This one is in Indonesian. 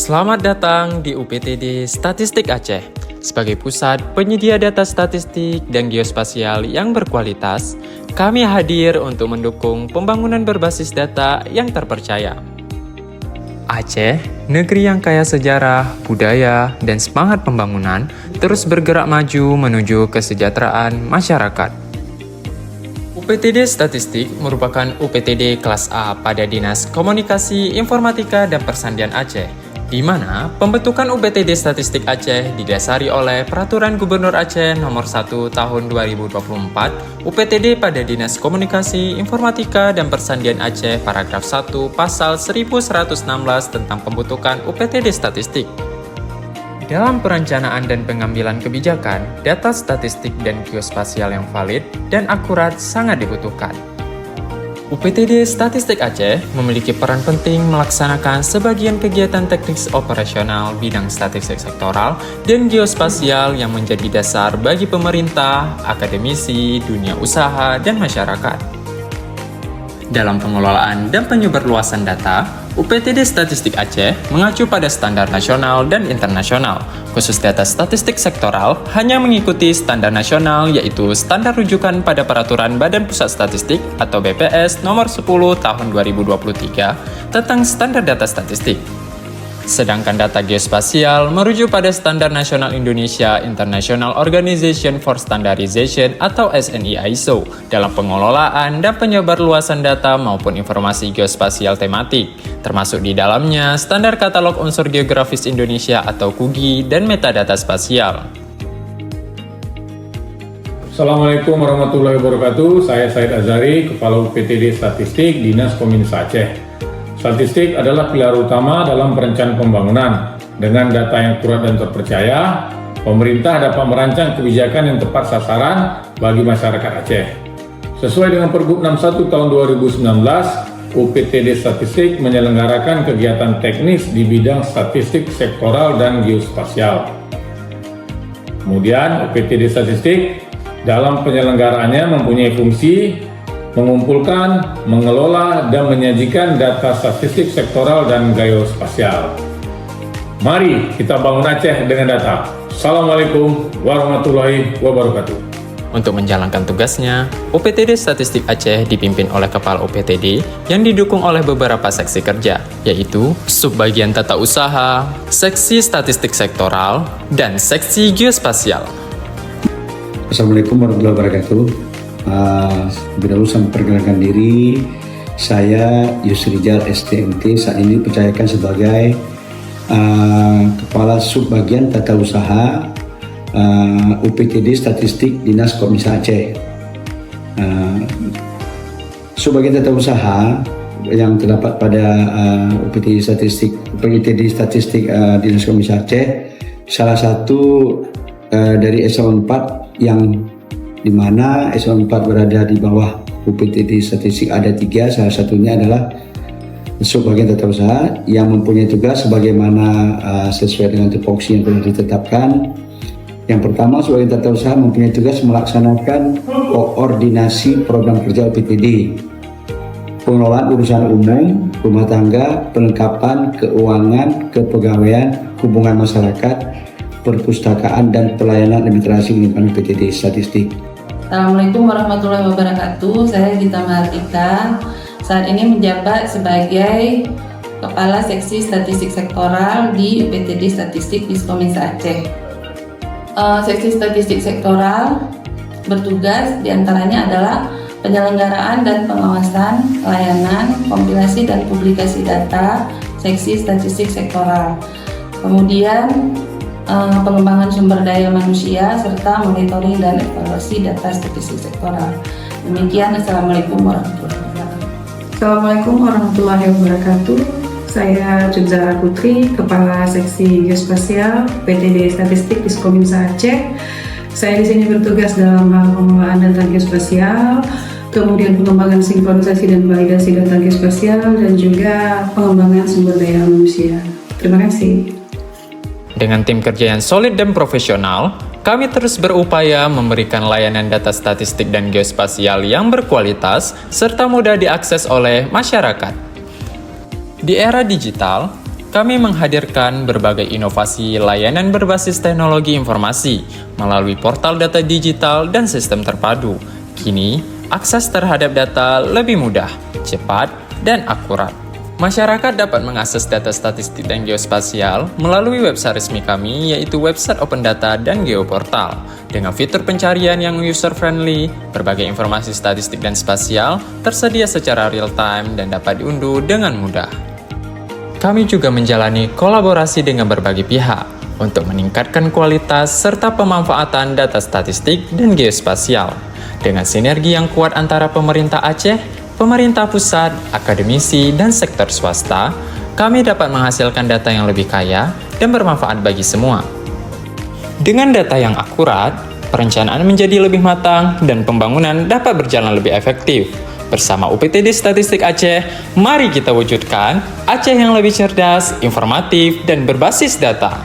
Selamat datang di UPTD Statistik Aceh. Sebagai pusat penyedia data statistik dan geospasial yang berkualitas, kami hadir untuk mendukung pembangunan berbasis data yang terpercaya. Aceh, negeri yang kaya sejarah, budaya, dan semangat pembangunan, terus bergerak maju menuju kesejahteraan masyarakat. UPTD Statistik merupakan UPTD kelas A pada Dinas Komunikasi, Informatika, dan Persandian Aceh, di mana pembentukan UPTD Statistik Aceh didasari oleh Peraturan Gubernur Aceh Nomor 1 Tahun 2024, UPTD pada Dinas Komunikasi, Informatika, dan Persandian Aceh, Paragraf 1 Pasal 1116 tentang pembentukan UPTD Statistik. Dalam perencanaan dan pengambilan kebijakan, data statistik dan geospasial yang valid dan akurat sangat dibutuhkan. UPTD Statistik Aceh memiliki peran penting melaksanakan sebagian kegiatan teknis operasional bidang statistik sektoral dan geospasial yang menjadi dasar bagi pemerintah, akademisi, dunia usaha, dan masyarakat. Dalam pengelolaan dan penyebarluasan data, UPTD Statistik Aceh mengacu pada standar nasional dan internasional. Khusus data statistik sektoral hanya mengikuti standar nasional, yaitu Standar Rujukan pada Peraturan Badan Pusat Statistik atau BPS Nomor 10 Tahun 2023 tentang Standar Data Statistik. Sedangkan data geospasial merujuk pada Standar Nasional Indonesia International Organization for Standardization atau SNI ISO dalam pengelolaan dan penyebarluasan data maupun informasi geospasial tematik, termasuk di dalamnya Standar Katalog Unsur Geografis Indonesia atau KUGI dan metadata spasial. Assalamualaikum warahmatullahi wabarakatuh. Saya Said Azhari, Kepala UPTD Statistik Dinas Kominfo Aceh. Statistik adalah pilar utama dalam perencanaan pembangunan. Dengan data yang akurat dan terpercaya, pemerintah dapat merancang kebijakan yang tepat sasaran bagi masyarakat Aceh. Sesuai dengan Pergub 61 tahun 2019, UPTD Statistik menyelenggarakan kegiatan teknis di bidang statistik sektoral dan geospasial. Kemudian, UPTD Statistik dalam penyelenggaraannya mempunyai fungsi mengumpulkan, mengelola, dan menyajikan data statistik sektoral dan geospasial. Mari kita bangun Aceh dengan data. Assalamualaikum warahmatullahi wabarakatuh. Untuk menjalankan tugasnya, UPTD Statistik Aceh dipimpin oleh Kepala UPTD yang didukung oleh beberapa seksi kerja, yaitu Subbagian Tata Usaha, Seksi Statistik Sektoral, dan Seksi Geospasial. Assalamualaikum warahmatullahi wabarakatuh. Saya memperkenalkan diri, saya Yusrijal STMT, saat ini dipercayakan sebagai Kepala Subbagian Tata Usaha UPTD Statistik Dinas Kominfo Aceh. Subbagian Tata Usaha yang terdapat pada UPTD Statistik Dinas Kominfo Aceh, salah satu dari eselon 4 yang di mana eselon 4 berada di bawah UPTD Statistik ada 3, salah satunya adalah Subbagian Tata Usaha yang mempunyai tugas sebagaimana sesuai dengan tupoksi yang telah ditetapkan. Yang pertama, Subbagian Tata Usaha mempunyai tugas melaksanakan koordinasi program kerja UPTD, pengelolaan urusan umum, rumah tangga, pelengkapan, keuangan, kepegawaian, hubungan masyarakat, perpustakaan, dan pelayanan administrasi lingkungan UPTD Statistik. Assalamualaikum warahmatullahi wabarakatuh. Saya Gita Mahartika. Saat ini menjabat sebagai Kepala Seksi Statistik Sektoral di UPTD Statistik Diskominfo Aceh. Seksi Statistik Sektoral bertugas diantaranya adalah penyelenggaraan dan pengawasan layanan, kompilasi dan publikasi data Seksi Statistik Sektoral. Kemudian pengembangan sumber daya manusia serta monitoring dan evaluasi data statistik sektoral. Demikian, Assalamualaikum warahmatullahi wabarakatuh. Assalamualaikum warahmatullahi wabarakatuh. Saya Juzara Putri, Kepala Seksi Geospasial UPTD Statistik Diskominfo Aceh. Saya di sini bertugas dalam hal pengelolaan data geospasial, kemudian pengembangan sinkronisasi dan validasi data geospasial, dan juga pengembangan sumber daya manusia. Terima kasih. Dengan tim kerja yang solid dan profesional, kami terus berupaya memberikan layanan data statistik dan geospasial yang berkualitas serta mudah diakses oleh masyarakat. Di era digital, kami menghadirkan berbagai inovasi layanan berbasis teknologi informasi melalui portal data digital dan sistem terpadu. Kini, akses terhadap data lebih mudah, cepat, dan akurat. Masyarakat dapat mengakses data statistik dan geospasial melalui website resmi kami, yaitu website Open Data dan Geoportal. Dengan fitur pencarian yang user-friendly, berbagai informasi statistik dan spasial tersedia secara real-time dan dapat diunduh dengan mudah. Kami juga menjalani kolaborasi dengan berbagai pihak untuk meningkatkan kualitas serta pemanfaatan data statistik dan geospasial. Dengan sinergi yang kuat antara pemerintah Aceh, pemerintah pusat, akademisi, dan sektor swasta, kami dapat menghasilkan data yang lebih kaya dan bermanfaat bagi semua. Dengan data yang akurat, perencanaan menjadi lebih matang dan pembangunan dapat berjalan lebih efektif. Bersama UPTD Statistik Aceh, mari kita wujudkan Aceh yang lebih cerdas, informatif, dan berbasis data.